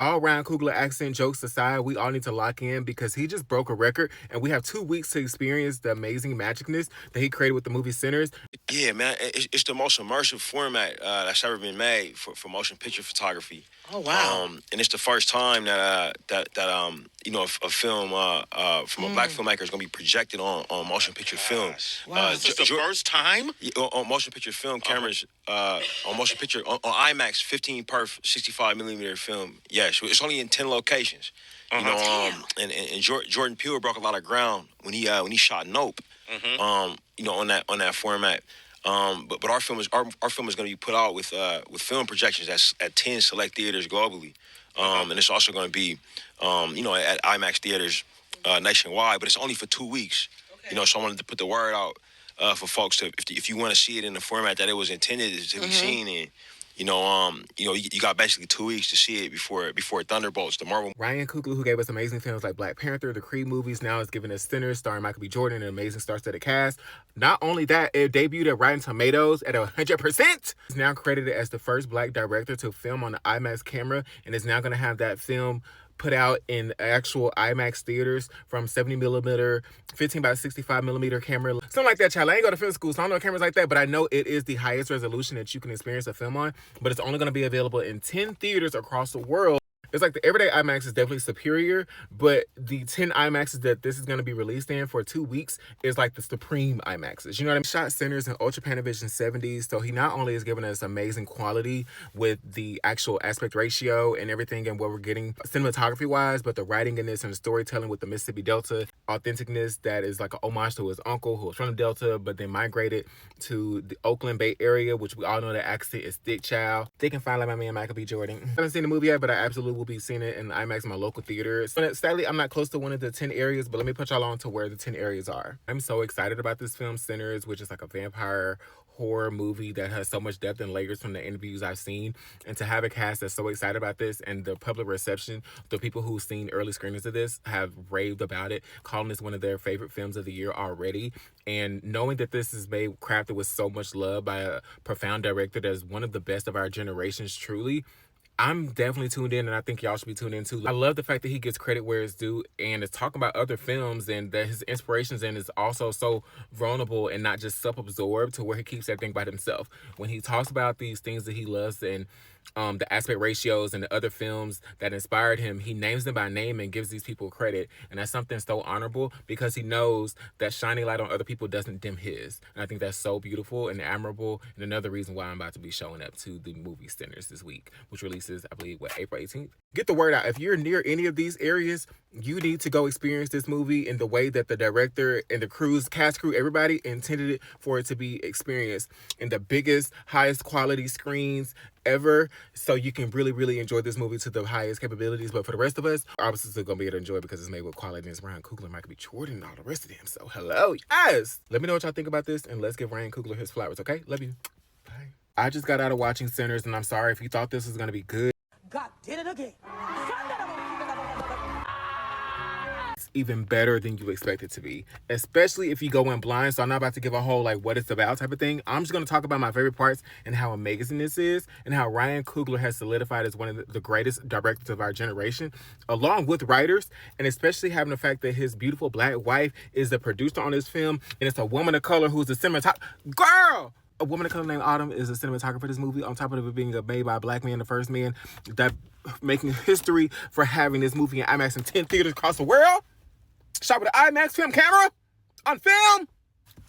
All Ryan Coogler accent jokes aside, we all need to lock in because he just broke a record, and we have 2 weeks to experience the amazing magicness that he created with the movie Sinners. Yeah, man, it's the most immersive format that's ever been made for motion picture photography. Oh, wow. And it's the first time that a film from a black filmmaker is going to be projected on motion picture film. Wow. This is the first time? Yeah, on motion picture film cameras, on motion picture on IMAX 15 perf 65 millimeter film. Yes, it's only in 10 locations. And Jordan Peele broke a lot of ground when he shot Nope. On that format. But our film is going to be put out with film projections at 10 select theaters globally, and it's also going to be at IMAX theaters nationwide. But it's only for 2 weeks. So I wanted to put the word out for folks to if you want to see it in the format that it was intended to be seen in. You got basically 2 weeks to see it before Thunderbolts, the Marvel. Ryan Coogler, who gave us amazing films like Black Panther, the Creed movies, now is giving us Sinners, starring Michael B. Jordan, an amazing star-studded cast. Not only that, it debuted at Rotten Tomatoes at 100%. He's now credited as the first black director to film on the IMAX camera, and is now going to have that film put out in actual IMAX theaters from 70 millimeter, 15 by 65 millimeter camera. Something like that, child. I ain't go to film school, so I don't know cameras like that, but I know it is the highest resolution that you can experience a film on, but it's only going to be available in 10 theaters across the world. It's like the everyday IMAX is definitely superior, but the 10 IMAXs that this is going to be released in for 2 weeks is like the supreme IMAXs. You know what I mean? Shot Sinners in Ultra Panavision 70s, so he not only is giving us amazing quality with the actual aspect ratio and everything and what we're getting cinematography-wise, but the writing in this and the storytelling with the Mississippi Delta authenticness that is like an homage to his uncle who was from the Delta, but then migrated to the Oakland Bay Area, which we all know the accent is thick, child. Thick and fine like my man Michael B. Jordan. I haven't seen the movie yet, but I absolutely will be seeing it in IMAX in my local theater. Sadly, I'm not close to one of the 10 areas, but let me put y'all on to where the 10 areas are. I'm so excited about this film, Sinners, which is like a vampire horror movie that has so much depth and layers from the interviews I've seen. And to have a cast that's so excited about this and the public reception, the people who've seen early screenings of this have raved about it, calling this one of their favorite films of the year already. And knowing that this is crafted with so much love by a profound director that's one of the best of our generations, truly, I'm definitely tuned in, and I think y'all should be tuned in too. I love the fact that he gets credit where it's due and is talking about other films, and that his inspirations in is also so vulnerable and not just self-absorbed to where he keeps everything by himself. When he talks about these things that he loves and the aspect ratios and the other films that inspired him, he names them by name and gives these people credit. And that's something so honorable because he knows that shining light on other people doesn't dim his. And I think that's so beautiful and admirable. And another reason why I'm about to be showing up to the movie Sinners this week, which releases, I believe, April 18th. Get the word out. If you're near any of these areas, you need to go experience this movie in the way that the director and the cast crew, everybody intended it for it to be experienced in the biggest, highest quality screens ever, so you can really, really enjoy this movie to the highest capabilities. But for the rest of us, obviously still gonna be able to enjoy it because it's made with quality and it's Ryan Coogler, Michael B. Jordan, and all the rest of them. So hello, yes! Let me know what y'all think about this, and let's give Ryan Coogler his flowers, okay? Love you. Bye. I just got out of watching Sinners, and I'm sorry if you thought this was gonna be good. God did it again. Even better than you expect it to be, especially if you go in blind. So I'm not about to give a whole like what it's about type of thing. I'm just going to talk about my favorite parts and how amazing this is and how Ryan Coogler has solidified as one of the greatest directors of our generation, along with writers, and especially having the fact that his beautiful black wife is the producer on this film, and it's a woman of color who's the cinematographer. Girl! A woman of color named Autumn is a cinematographer for this movie, on top of it being made by a black man, the first man, that making history for having this movie in IMAX in 10 theaters across the world. Shot with an IMAX film camera on film.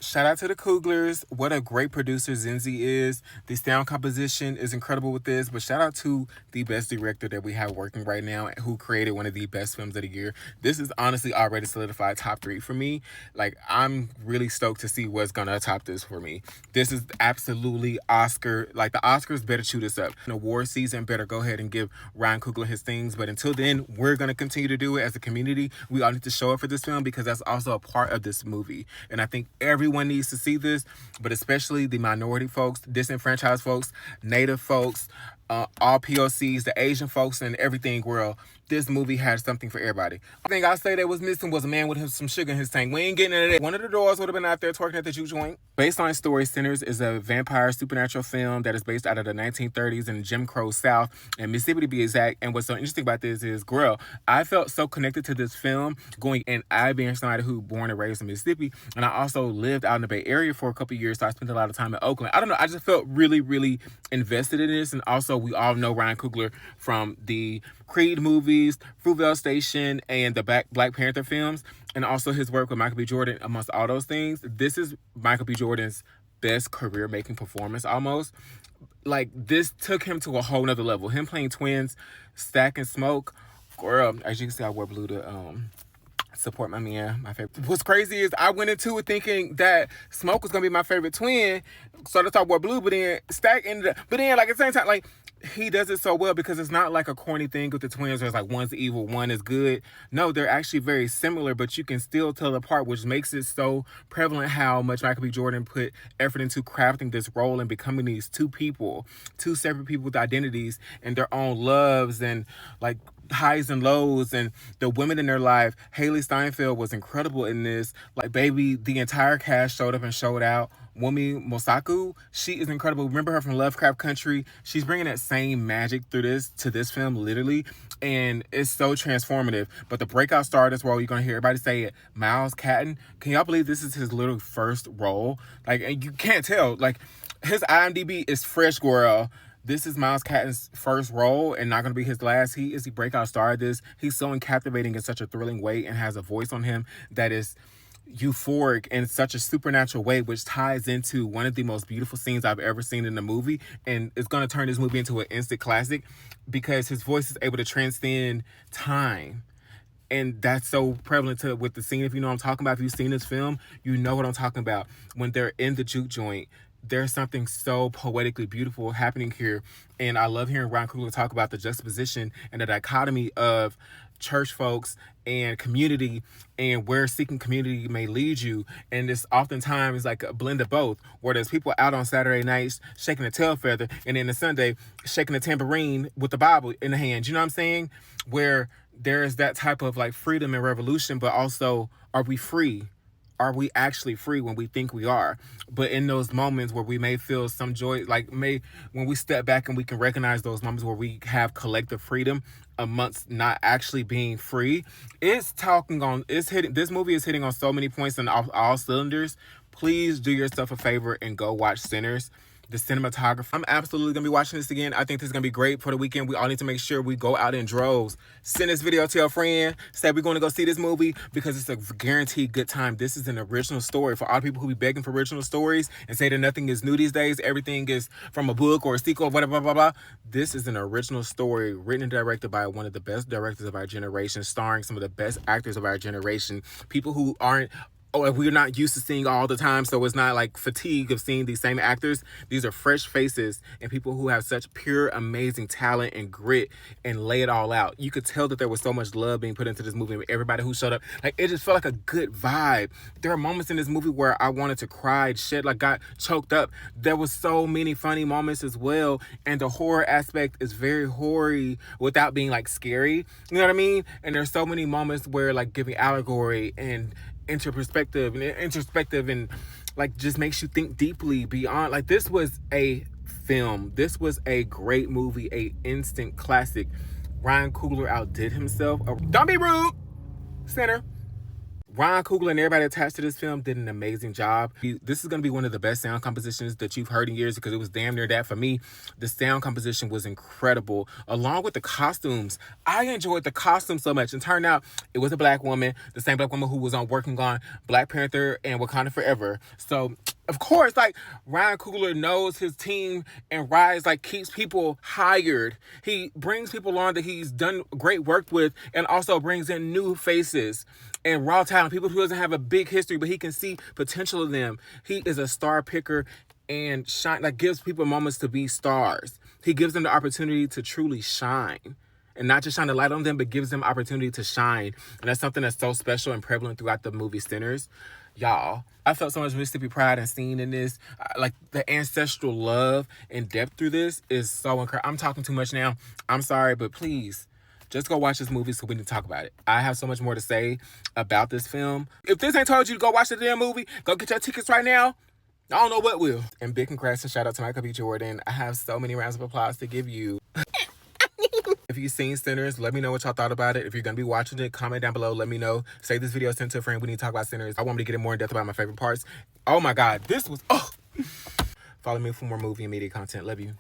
Shout out to the Cooglers. What a great producer Zenzi is. The sound composition is incredible with this, but shout out to the best director that we have working right now who created one of the best films of the year. This is honestly already solidified top 3 for me. Like, I'm really stoked to see what's gonna top this for me. This is absolutely Oscar. Like, the Oscars better chew this up. An award season better go ahead and give Ryan Coogler his things, but until then, we're gonna continue to do it as a community. We all need to show up for this film because that's also a part of this movie. And I think everyone needs to see this, but especially the minority folks, disenfranchised folks, Native folks, all POCs, the Asian folks, and everything world. This movie had something for everybody. I think I say that was missing was a man with some sugar in his tank. We ain't getting into that. One of the doors would have been out there twerking at the juke joint. Based on story, Sinners is a vampire supernatural film that is based out of the 1930s in Jim Crow South and Mississippi to be exact. And what's so interesting about this is, girl, I felt so connected to this film going, and I being somebody who born and raised in Mississippi, and I also lived out in the Bay Area for a couple of years, so I spent a lot of time in Oakland. I don't know, I just felt really, really invested in this. And also, we all know Ryan Coogler from the Creed movies, Fruitvale Station, and the Black Panther films, and also his work with Michael B. Jordan, amongst all those things. This is Michael B. Jordan's best career-making performance, almost. Like, this took him to a whole nother level. Him playing twins, Stack and Smoke. Girl, as you can see, I wore blue to support my man, my favorite. What's crazy is I went into it thinking that Smoke was gonna be my favorite twin, so that's why I wore blue, but then Stack ended up, but then, like, at the same time, like, he does it so well because it's not like a corny thing with the twins where it's like one's evil, one is good. No, they're actually very similar, but you can still tell apart, which makes it so prevalent how much Michael B. Jordan put effort into crafting this role and becoming these two people, two separate people with identities and their own loves and, like, highs and lows, and the women in their life. Haley Steinfeld was incredible in this. Like, baby, the entire cast showed up and showed out. Wumi Mosaku, she is incredible. Remember her from Lovecraft Country? She's bringing that same magic through this film, literally, and it's so transformative. But the breakout star of this role, you're gonna hear everybody say it, Miles Catton. Can y'all believe this is his little first role? Like, and you can't tell. Like, his IMDb is fresh, girl. This is Miles Catton's first role and not going to be his last. He is the breakout star of this. He's so captivating in such a thrilling way and has a voice on him that is euphoric in such a supernatural way, which ties into one of the most beautiful scenes I've ever seen in a movie. And it's going to turn this movie into an instant classic because his voice is able to transcend time. And that's so prevalent with the scene. If you know what I'm talking about, if you've seen this film, you know what I'm talking about. When they're in the juke joint, there's something so poetically beautiful happening here. And I love hearing Ryan Coogler talk about the juxtaposition and the dichotomy of church folks and community and where seeking community may lead you. And this oftentimes like a blend of both, where there's people out on Saturday nights shaking a tail feather and then the Sunday shaking a tambourine with the Bible in the hand. You know what I'm saying? Where there's that type of like freedom and revolution, but also, are we free? Are we actually free when we think we are? But in those moments where we may feel some joy, when we step back and we can recognize those moments where we have collective freedom amongst not actually being free, this movie is hitting on so many points on all cylinders. Please do yourself a favor and go watch Sinners. The cinematography. I'm absolutely going to be watching this again. I think this is going to be great for the weekend. We all need to make sure we go out in droves. Send this video to a friend. Say we're going to go see this movie because it's a guaranteed good time. This is an original story. For all the people who be begging for original stories and say that nothing is new these days, everything is from a book or a sequel, whatever, blah, blah, blah. This is an original story written and directed by one of the best directors of our generation, starring some of the best actors of our generation, people who aren't, we're not used to seeing all the time, so it's not like fatigue of seeing these same actors. These are fresh faces and people who have such pure, amazing talent and grit and lay it all out. You could tell that there was so much love being put into this movie with everybody who showed up. Like, it just felt like a good vibe. There are moments in this movie where I wanted to cry, shit, like got choked up. There was so many funny moments as well, and the horror aspect is very hoary without being like scary. You know what I mean? And there's so many moments where like giving allegory and introspective and like just makes you think deeply beyond. Like, this was a film. This was a great movie, a instant classic. Ryan Coogler outdid himself. Don't be rude, Center. Ryan Coogler and everybody attached to this film did an amazing job. This is going to be one of the best sound compositions that you've heard in years because it was damn near that for me. The sound composition was incredible, along with the costumes. I enjoyed the costumes so much. And turned out it was a black woman, the same black woman who was working on Black Panther and Wakanda Forever. So, of course, like, Ryan Coogler knows his team and Rise, like, keeps people hired. He brings people on that he's done great work with and also brings in new faces and raw talent, people who doesn't have a big history, but he can see potential in them. He is a star picker and gives people moments to be stars. He gives them the opportunity to truly shine. And not just shine the light on them, but gives them opportunity to shine. And that's something that's so special and prevalent throughout the movie Sinners. y'all. I felt so much Mississippi pride and seen in this. Like the ancestral love and depth through this is so incredible. I'm talking too much now. I'm sorry, but please just go watch this movie so we can talk about it. I have so much more to say about this film. If this ain't told you to go watch the damn movie, go get your tickets right now. I don't know what will. And big congrats and shout out to Michael B. Jordan. I have so many rounds of applause to give you. If you've seen Sinners, let me know what y'all thought about it. If you're going to be watching it, comment down below. Let me know. Say this video sent to a friend. We need to talk about Sinners. I want me to get in more in depth about my favorite parts. Oh my God. This was... Oh. Follow me for more movie and media content. Love you.